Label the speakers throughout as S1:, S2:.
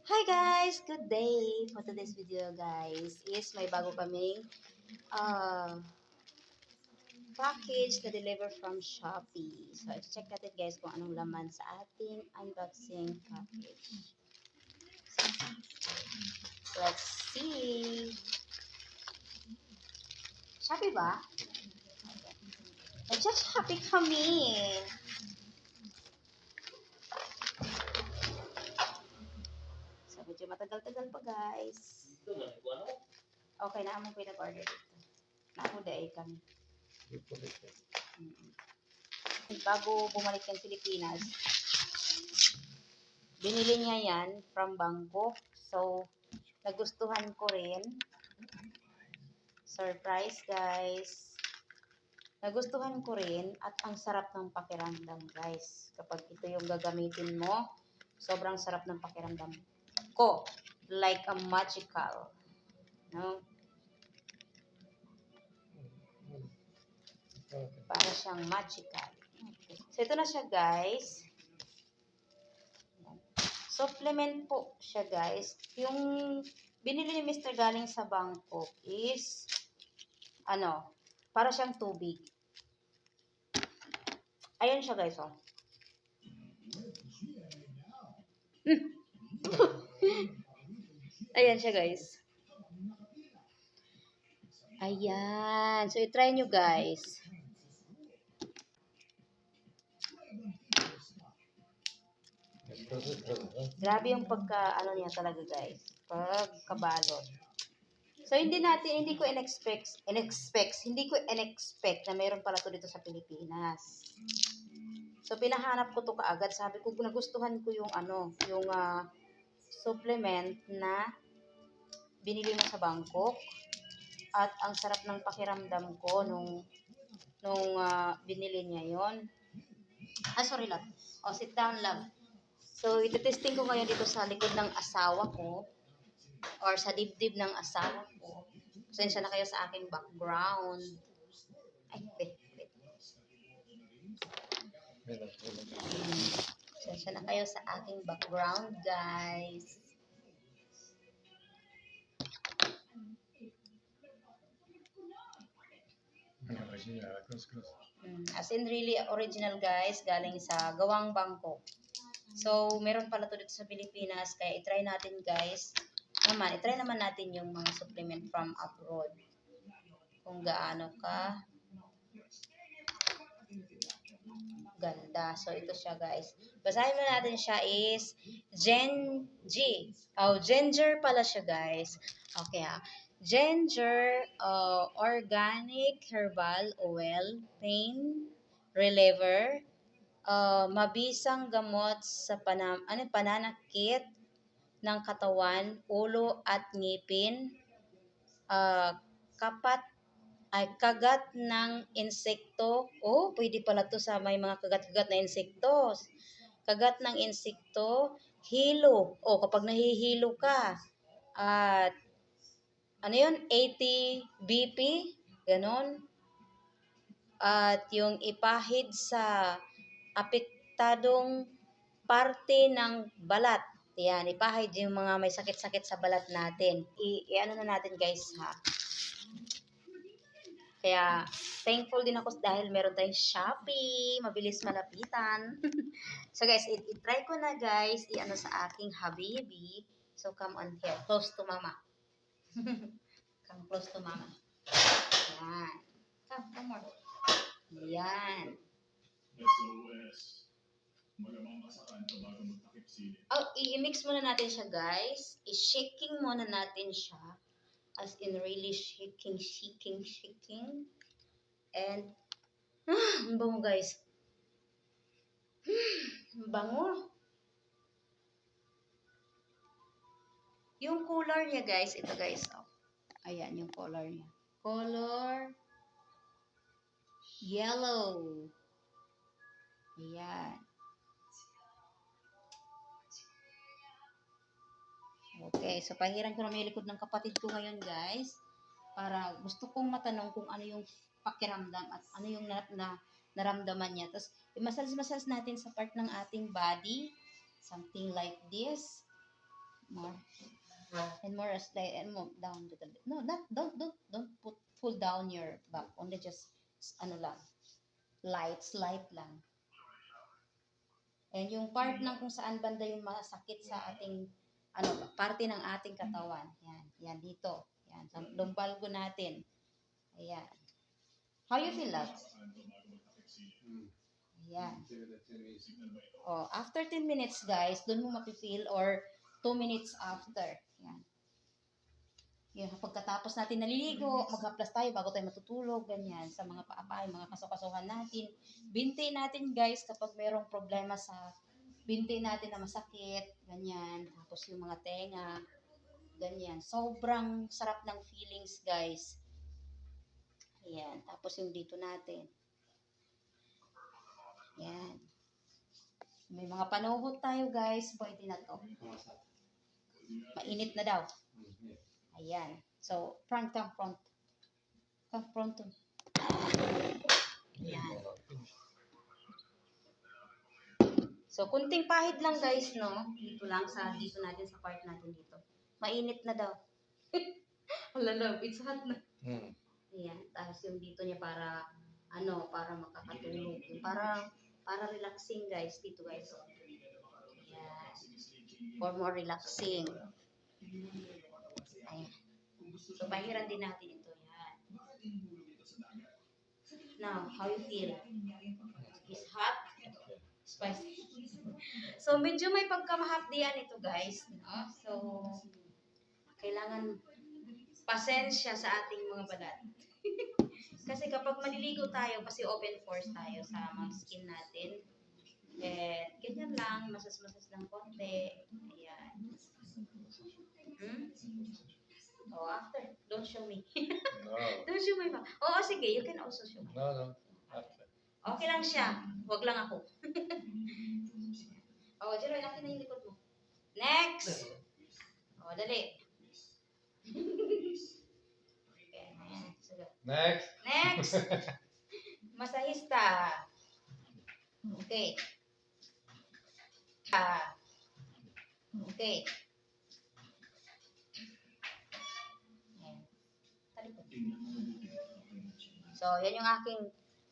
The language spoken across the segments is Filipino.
S1: Hi guys! Good day! For today's video guys is may bago kaming uh, package na deliver from Shopee. So check natin guys kung anong laman sa ating unboxing package. So, let's see! Shopee ba? Nag-Shopee kami! So medyo matagal-tagal pa guys. Okay na among pinag-order dito. Nakuday kami. Bago bumalik ng Pilipinas, binili niya yan from Bangkok. So, nagustuhan ko rin. Surprise, guys. Nagustuhan ko rin at ang sarap ng pakiramdam, guys. Kapag ito yung gagamitin mo, sobrang sarap ng pakiramdam ko. Like a magical. No? Para siyang magical. Okay. So, ito na siya, guys. Supplement po siya guys. Yung binili ni Mr. galing sa Bangkok is para siyang tubig. Ayan siya guys, oh. Ayan siya guys. Ayan. So, i-try nyo guys. Grabe yung niya talaga guys. Pagkabalot. So, hindi ko in-expect na mayroon pala to dito sa Pilipinas. So, pinahanap ko to kaagad. Sabi ko, nagustuhan ko yung supplement na binili mo sa Bangkok. At ang sarap ng pakiramdam ko nung binili niya yon. Sorry love. Sit down love. So, ito-testing ko ngayon dito sa likod ng asawa ko or sa dibdib ng asawa ko. Pasensya na kayo sa aking background. Ay, wait. Pasensya na kayo sa aking background, guys. As in really original guys, galing sa Gawang Bangkok. So, meron pala to dito sa Pilipinas, kaya i-try natin guys. I-try naman natin yung mga supplement from abroad. Kung gaano ka ganda. So, ito siya guys. Basahin mo natin siya is ginger pala siya guys. Okay ha. Ginger organic herbal oil, pain reliever, mabisang gamot sa pananakit ng katawan, ulo at ngipin, kagat ng insekto. Oh, pwede pala to sa may mga kagat-kagat na insekto. Kagat ng insekto, hilo. Oh, kapag nahihilo ka. At 80 BP, ganon. At yung ipahid sa apektadong parte ng balat. Yan, ipahid yung mga may sakit-sakit sa balat natin. I-ano na natin guys ha. Kaya, thankful din ako dahil meron tayong Shopee. Mabilis malapitan. So guys, i-try ko na guys. I-ano sa aking habibi. So come on here. Close to mama. Come close to mama. Yan. Come more. Yan. I-mix muna natin siya guys. I-shaking muna natin siya. As in really shaking. And, ang bango guys. Ang bango. Yung color niya guys, ito guys. Oh. Ayan yung color niya. Color yellow. Ayan. Okay, so pahiran ko na may likod ng kapatid ko ngayon guys. Para gusto kong matanong kung ano yung pakiramdam at ano yung naramdaman niya. Tapos, i-massage natin sa part ng ating body. Something like this. More. And more as and more down a little bit. No, not don't put pull down your back. Only just ano lang, slight lang. And yung part ng kung saan banda yung masakit sa ating ano, parte ng ating katawan. Yan, yan dito. Yan, sa lumbalgo natin. Ayan. How you feel that? Ayan. Oh, after 10 minutes, guys, doon mo mapifeel or 2 minutes after. Yan. Yung pagkatapos natin naliligo, maghaplas tayo bago tayo matutulog, ganyan, sa mga paapay, mga kasukasuhan natin. Binti natin, guys, kapag mayroong problema sa binti natin na masakit, ganyan. Tapos yung mga tenga, ganyan. Sobrang sarap ng feelings, guys. Ayan. Tapos yung dito natin. Ayan. May mga panuhot tayo, guys. Pwede na to. Mainit na daw. Ayan. So, front. Come front. Ayan. So, kunting pahid lang, guys, no? Dito lang, dito natin, sa part natin dito. Mainit na daw. Wala, it's hot na. Ayan. Tapos yung dito niya para makakatulog. Yung para relaxing, guys. Dito, guys. Ayan. For more relaxing. Ayan. So, pahiran din natin ito. Yan. Now, how you feel? Is hot? Spicy? So, medyo may pagkamahapdian ito, guys. No? So, kailangan pasensya sa ating mga balat. Kasi kapag maliligo tayo, kasi open pores tayo sa mga skin natin. Ganyan lang, masas-masas ng konti. Ayan. Oh, after. Don't show me.
S2: No.
S1: Don't show me pa. Oo, sige. You can also show me.
S2: No. After.
S1: Okay lang siya. Huwag lang ako. Oh, Jeroy, laki na yung likod mo. Next! Oh, dali. Okay, ayan. Sige.
S2: Next.
S1: Masahista. Okay. Okay. Ayan. Talikod. So, yan yung aking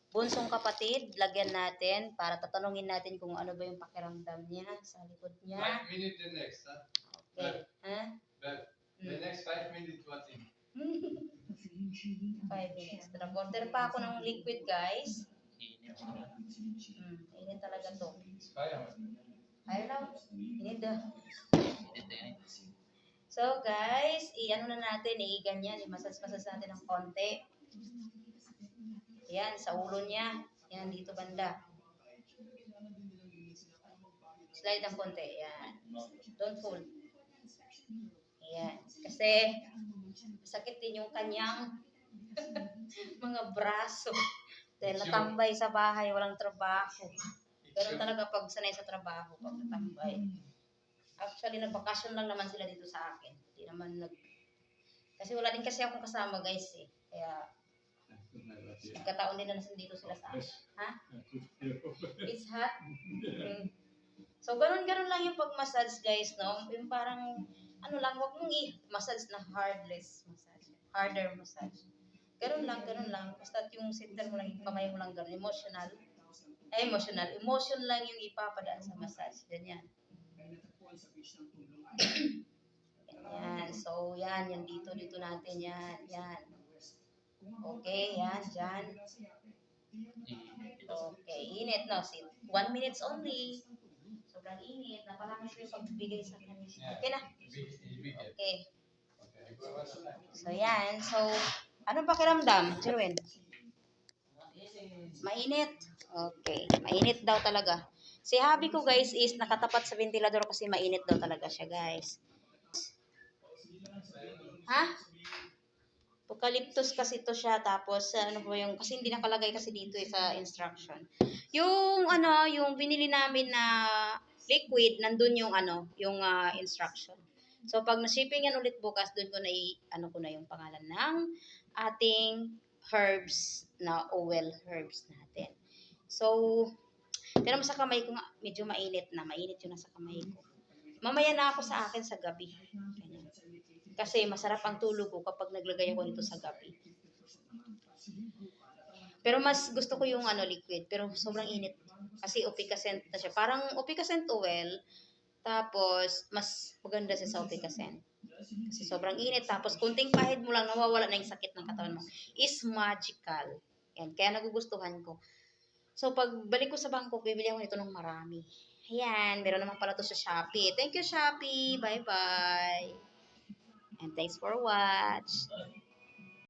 S1: bunsong kapatid. Lagyan natin para tatanungin natin kung ano ba yung pakiramdam niya sa likod niya.
S2: 5 minutes the next, huh?
S1: Okay. Ha?
S2: Well, the next 5 minutes what in?
S1: 5 minutes. Nag-order pa ako ng liquid, guys. Init talaga to.
S2: Kaya.
S1: Ayaw lang. Init daw. So, guys, i-ano na natin, i-ganyan, i-massage natin ng konti. Yan, sa ulo niya. Yan, dito banda. Slide ng konti. Yan. Don't pull. Yan. Kasi, sakit din yung kanyang mga braso. Dahil natambay sa bahay, walang trabaho. Ganun talaga pag sanay sa trabaho, pag natambay. Actually, nagbakasyon lang naman sila dito sa akin. Hindi naman kasi wala din kasi akong kasama, guys, eh. Kaya, nagkataon din na dito sila sa akin. Ha? It's hot? So, ganun lang yung pag-massage, guys, no? Yung parang, wag mong i-massage na hardless massage. Harder massage. Ganun lang. Basta yung center mo lang, yung kamay mo lang ganun. Emotional. Emotion lang yung ipapadaan sa massage. Ganyan. Yan. So, yan dito natin. Yan. Okay, yan, dyan. Okay, init, no? 1 minutes only. Sobrang init. Napalakas yung pagbibigay sa kanya. Okay na? Okay. So, yan. So, anong pakiramdam, Jerwin? Mainit? Okay. Mainit daw talaga. Si hubby ko, guys, is nakatapat sa ventilador kasi mainit daw talaga siya, guys. Ha? Eucalyptus kasi to siya. Tapos, kasi hindi nakalagay kasi dito sa instruction. Yung binili namin na liquid, nandun yung instruction. So, pag na-shipping yan ulit bukas, dun ko na yung pangalan ng ating herbs na oil herbs natin. So, pero sa kamay ko nga, medyo mainit na. Mainit yun nasa kamay ko. Mamaya na ako sa akin sa gabi. Ganyan. Kasi masarap ang tulog ko kapag naglagay ako nito sa gabi. Pero mas gusto ko yung liquid, pero sobrang init. Kasi opicascent na siya. Parang opicascent oil, tapos mas maganda siya sa opicascent. Kasi sobrang init, tapos kunting pahid mo lang, nawawala na yung sakit ng katawan mo. Is magical. Yan, kaya nagugustuhan ko. So, pag balik ko sa Bangkok, bibili ako nito ng marami. Ayan, meron naman pala to sa Shopee. Thank you, Shopee. Bye-bye. And thanks for watch.